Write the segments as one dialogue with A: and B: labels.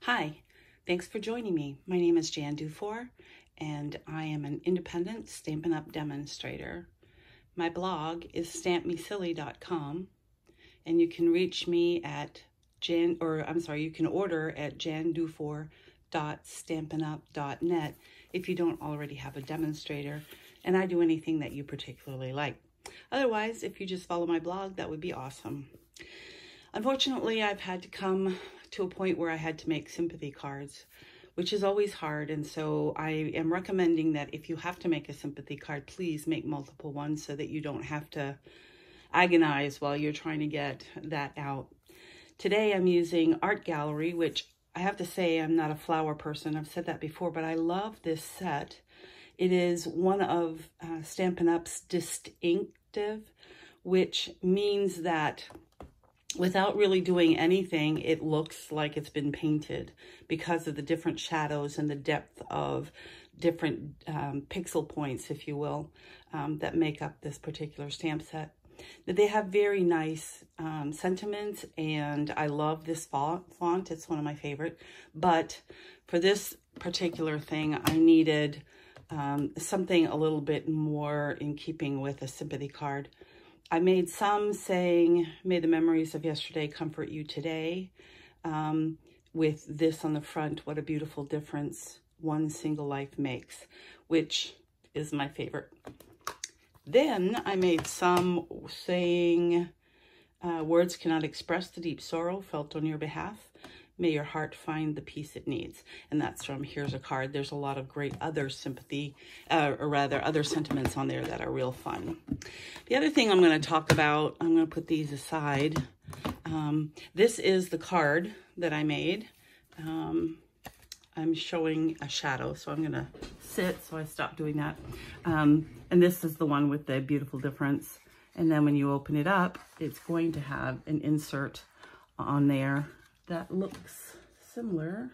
A: Hi, thanks for joining me. My name is Jan Dufour, and I am an independent Stampin' Up! Demonstrator. My blog is stampmesilly.com, and you can reach me at you can order at jandufour.stampinup.net if you don't already have a demonstrator, and I do anything that you particularly like. Otherwise, if you just follow my blog, that would be awesome. Unfortunately, I've had to come to a point where I had to make sympathy cards, which is always hard. And so I am recommending that if you have to make a sympathy card, please make multiple ones so that you don't have to agonize while you're trying to get that out. Today I'm using Art Gallery, which I have to say I'm not a flower person. I've said that before, but I love this set. It is one of Stampin' Up's distinctive, which means that without really doing anything, it looks like it's been painted because of the different shadows and the depth of different pixel points, if you will, that make up this particular stamp set. They have very nice sentiments, and I love this font. It's one of my favorite. But for this particular thing, I needed something a little bit more in keeping with a sympathy card. I made some saying, "May the memories of yesterday comfort you today," with this on the front, "What a beautiful difference one single life makes," which is my favorite. Then I made some saying, "Words cannot express the deep sorrow felt on your behalf. May your heart find the peace it needs." And that's from Here's a Card. There's a lot of great other sympathy, or rather other sentiments on there that are real fun. The other thing I'm going to talk about, I'm going to put these aside. This is the card that I made. I'm showing a shadow, so I'm going to sit, so I stopped doing that. And this is the one with the beautiful difference. And then when you open it up, it's going to have an insert on there that looks similar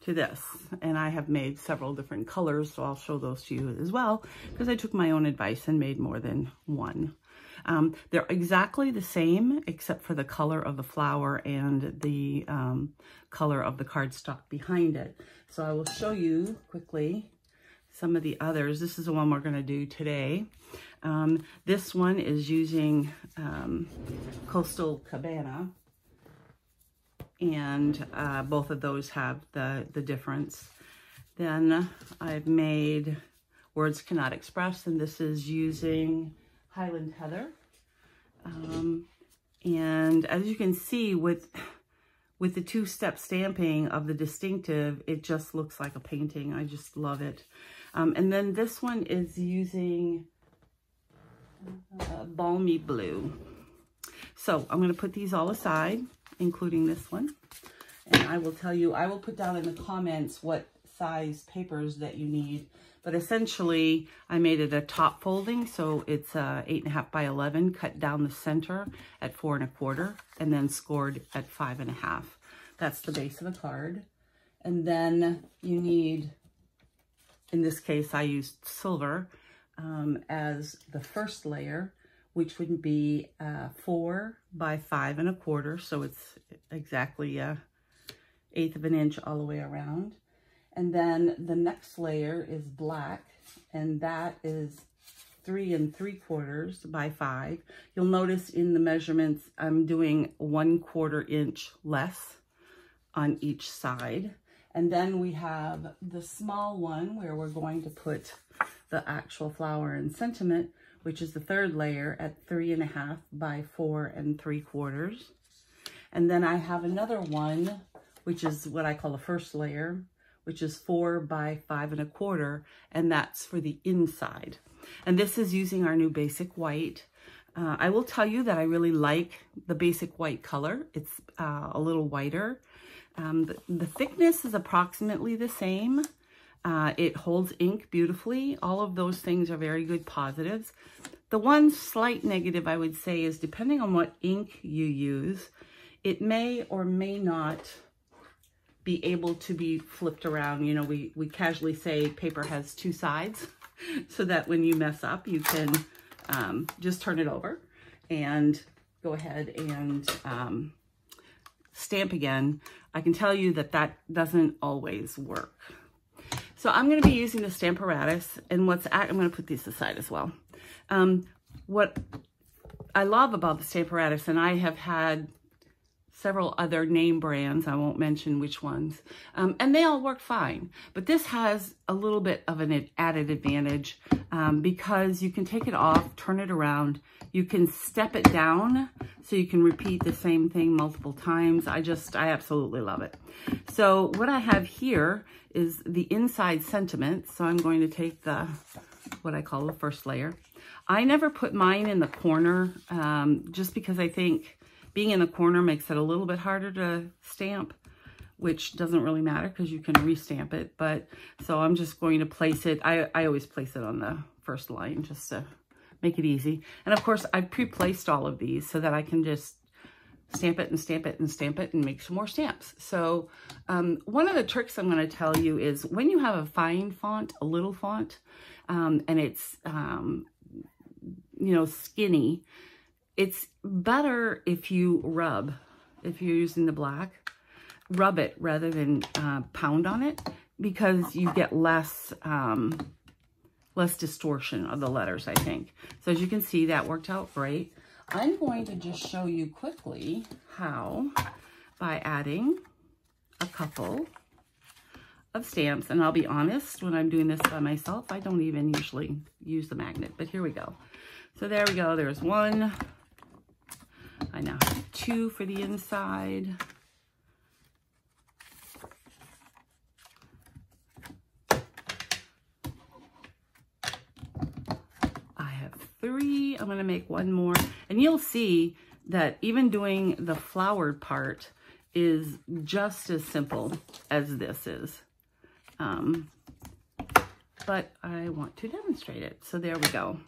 A: to this. And I have made several different colors, so I'll show those to you as well, because I took my own advice and made more than one. They're exactly the same, except for the color of the flower and the color of the cardstock behind it. So I will show you quickly some of the others. This is the one we're going to do today. This one is using Coastal Cabana. And both of those have the difference. Then I've made Words Cannot Express, and this is using Highland Heather. And as you can see, with the two-step stamping of the distinctive, it just looks like a painting. I just love it. And then this one is using Balmy Blue. So I'm going to put these all aside, including this one. And I will tell you, I will put down in the comments what size papers that you need. But essentially, I made it a top folding, so it's 8.5 by 11, cut down the center at 4 1/4, and then scored at 5.5. That's the base of the card. And then you need, in this case, I used silver as the first layer, which would be 4 by 5 1/4. So it's exactly 1/8 of an inch all the way around. And then the next layer is black, and that is 3 3/4 by 5. You'll notice in the measurements, I'm doing 1/4 inch less on each side. And then we have the small one where we're going to put the actual flower and sentiment, which is the third layer at 3.5 by 4 3/4. And then I have another one, which is what I call the first layer, which is 4 by 5 1/4, and that's for the inside. And this is using our new basic white. I will tell you that I really like the basic white color. It's a little whiter. The thickness is approximately the same. It holds ink beautifully. All of those things are very good positives. The one slight negative I would say is depending on what ink you use, it may or may not be able to be flipped around. You know, we casually say paper has two sides, so that when you mess up, you can just turn it over and go ahead and stamp again, I can tell you that that doesn't always work. So I'm going to be using the Stamparatus, and I'm going to put these aside as well. What I love about the Stamparatus, and I have had several other name brands, I won't mention which ones, and they all work fine. But this has a little bit of an added advantage because you can take it off, turn it around, you can step it down so you can repeat the same thing multiple times. I absolutely love it. So what I have here is the inside sentiment. So I'm going to take what I call the first layer. I never put mine in the corner just because I think being in the corner makes it a little bit harder to stamp, which doesn't really matter because you can restamp it. But so I'm just going to place it. I always place it on the first line just to make it easy. And of course, I've pre-placed all of these so that I can just stamp it and stamp it and stamp it and make some more stamps. So one of the tricks I'm going to tell you is when you have a fine font, a little font, and it's, you know, skinny, it's better if you rub, if you're using the black, rub it rather than pound on it, because you get less distortion of the letters, I think. So as you can see, that worked out great. I'm going to just show you quickly how, by adding a couple of stamps, and I'll be honest, when I'm doing this by myself, I don't even usually use the magnet, but here we go. So there we go, there's one. I now have two for the inside. I have three. I'm going to make one more. And you'll see that even doing the flowered part is just as simple as this is. But I want to demonstrate it. So there we go.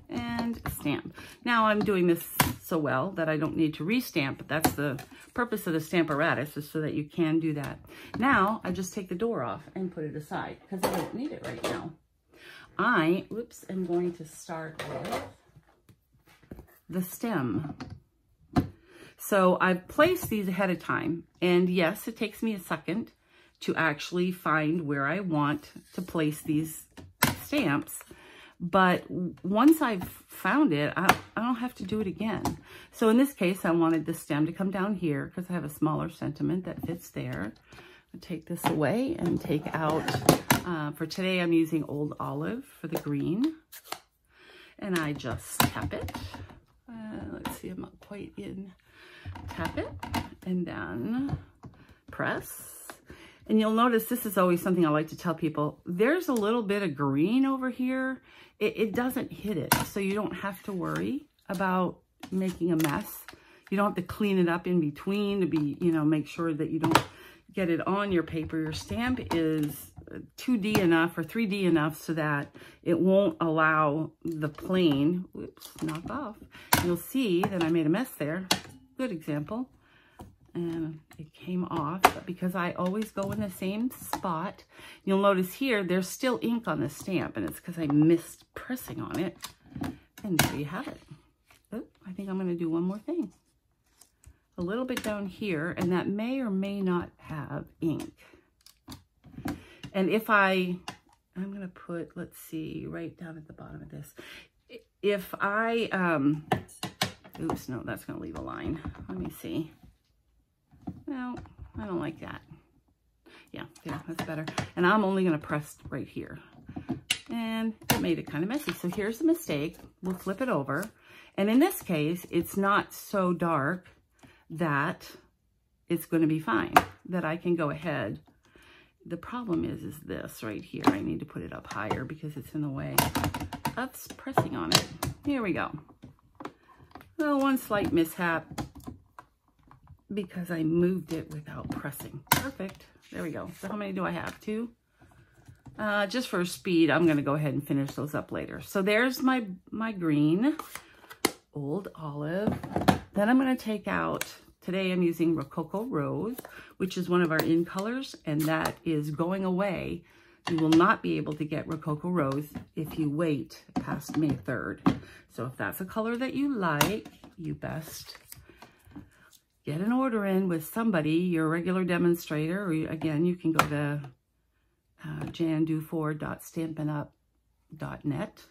A: And stamp. Now I'm doing this so well that I don't need to restamp, but that's the purpose of the Stamparatus, is so that you can do that. Now I just take the door off and put it aside because I don't need it right now. I'm going to start with the stem. So I've placed these ahead of time, and yes, it takes me a second to actually find where I want to place these stamps. But once I've found it, I don't have to do it again. So in this case, I wanted the stem to come down here because I have a smaller sentiment that fits there. I'll take this away and take out, for today I'm using Old Olive for the green. And I just tap it. Let's see, I'm not quite in. Tap it and then press. And you'll notice this is always something I like to tell people. There's a little bit of green over here. It doesn't hit it, so you don't have to worry about making a mess. You don't have to clean it up in between to be, you know, make sure that you don't get it on your paper. Your stamp is 2D enough or 3D enough so that it won't allow the plane, knock off. You'll see that I made a mess there. Good example. And it came off, but because I always go in the same spot, you'll notice here there's still ink on the stamp, and it's because I missed pressing on it. And there you have it. Oh, I think I'm going to do one more thing. A little bit down here, and that may or may not have ink. And if I'm going to put, let's see, right down at the bottom of this. If I, oops, no, that's going to leave a line. Let me see. No, I don't like that. Yeah, that's better. And I'm only going to press right here. And it made it kind of messy. So here's the mistake. We'll flip it over. And in this case, it's not so dark that it's going to be fine, that I can go ahead. The problem is this right here. I need to put it up higher because it's in the way of pressing on it. Here we go. Well, one slight mishap, because I moved it without pressing. Perfect. There we go. So how many do I have? 2? Just for speed, I'm going to go ahead and finish those up later. So there's my green, Old Olive. Then I'm going to take out, today I'm using Rococo Rose, which is one of our in colors, and that is going away. You will not be able to get Rococo Rose if you wait past May 3rd. So if that's a color that you like, you best get an order in with somebody, your regular demonstrator, or again, you can go to jandufour.stampinup.net.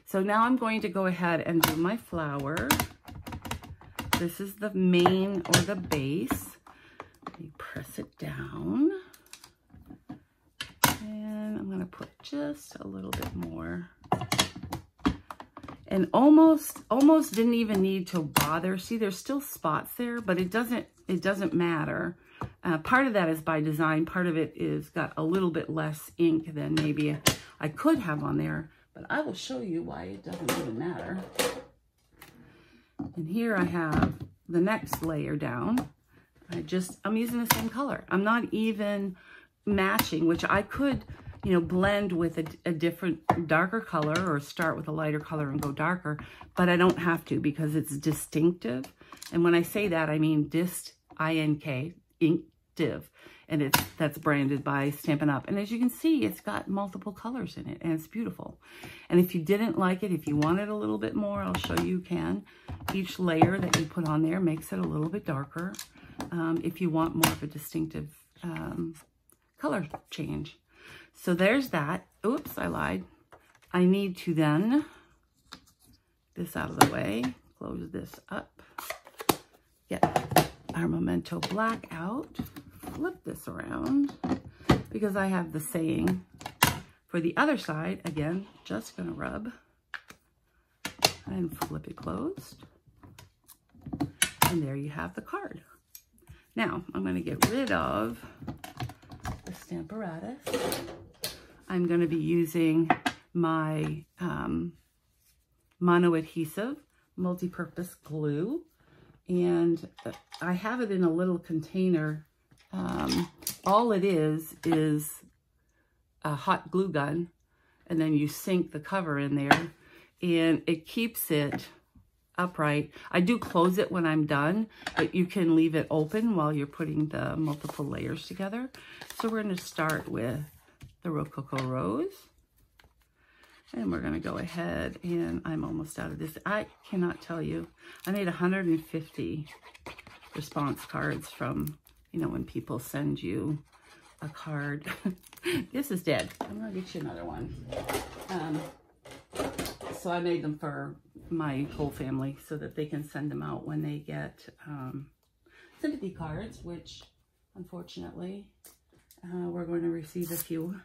A: So now I'm going to go ahead and do my flower. This is the main or the base. You press it down. And I'm going to put just a little bit more. And almost didn't even need to bother. See, there's still spots there, but it doesn't matter. Part of that is by design. Part of it is got a little bit less ink than maybe I could have on there, but I will show you why it doesn't even matter. And here I have the next layer down. I'm using the same color. I'm not even matching, which I could, you know, blend with a different darker color or start with a lighter color and go darker, but I don't have to because it's distinctive. And when I say that, I mean I-N-K, inktive, and that's branded by Stampin' Up. And as you can see, it's got multiple colors in it, and it's beautiful. And if you didn't like it, if you wanted a little bit more, I'll show you can. Each layer that you put on there makes it a little bit darker. If you want more of a distinctive color change. So there's that. Oops, I lied. I need to then, this out of the way, close this up, get our Memento Black out, flip this around, because I have the saying for the other side. Again, just gonna rub and flip it closed. And there you have the card. Now, I'm gonna get rid of the Stamparatus. I'm going to be using my mono adhesive multi-purpose glue, and I have it in a little container. All it is a hot glue gun, and then you sink the cover in there, and it keeps it upright. I do close it when I'm done, but you can leave it open while you're putting the multiple layers together. So we're going to start with the Rococo Rose. And we're going to go ahead, and I'm almost out of this. I cannot tell you. I made 150 response cards from, you know, when people send you a card. This is dead. I'm going to get you another one. So I made them for my whole family so that they can send them out when they get sympathy cards, which unfortunately we're going to receive a few.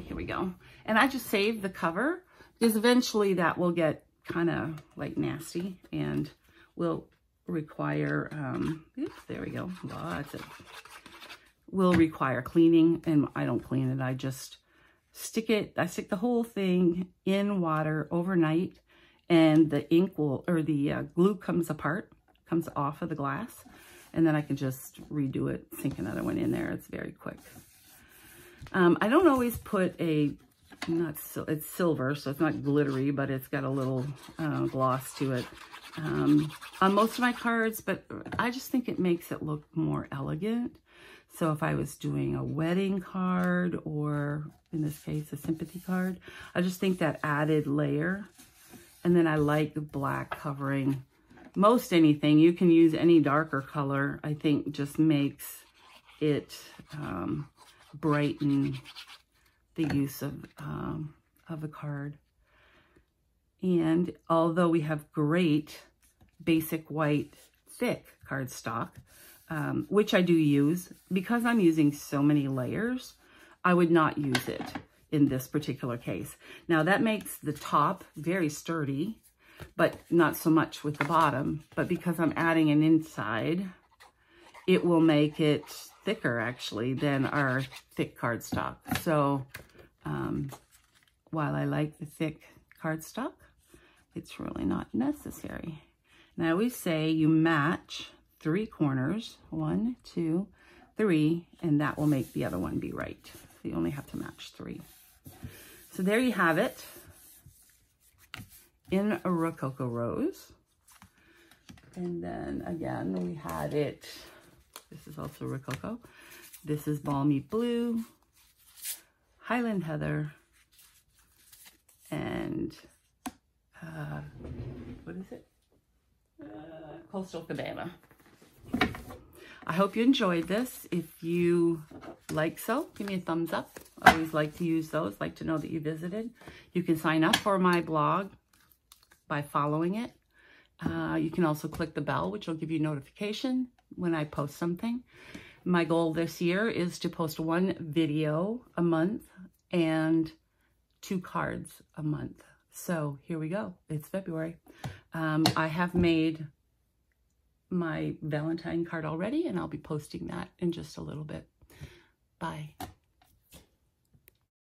A: Here we go. And I just saved the cover because eventually that will get kind of like nasty and will require, oops, there we go. Lots of, will require cleaning, and I don't clean it. I just stick the whole thing in water overnight, and the ink will, or the glue comes off of the glass, and then I can just redo it, sink another one in there. It's very quick. I don't always put it's silver, so it's not glittery, but it's got a little gloss to it on most of my cards, but I just think it makes it look more elegant. So if I was doing a wedding card, or in this case, a sympathy card, I just think that added layer. And then I like black covering most anything. You can use any darker color. I think just makes it brighten the use of a card. And although we have great basic white thick cardstock, which I do use, because I'm using so many layers, I would not use it in this particular case. Now that makes the top very sturdy, but not so much with the bottom. But because I'm adding an inside, it will make it thicker actually than our thick cardstock. So while I like the thick cardstock, it's really not necessary. And I always say you match 3 corners, 1, 2, 3, and that will make the other one be right. So you only have to match 3. So there you have it in a Rococo Rose. And then again, we had it, this is also Rococo. This is Balmy Blue, Highland Heather, and what is it? Coastal Cabana. I hope you enjoyed this. If you like so, give me a thumbs up. I always like to use those, like to know that you visited. You can sign up for my blog by following it. You can also click the bell, which will give you notification when I post something. My goal this year is to post 1 video a month and 2 cards a month. So here we go. It's February. I have made my Valentine card already, and I'll be posting that in just a little bit. Bye.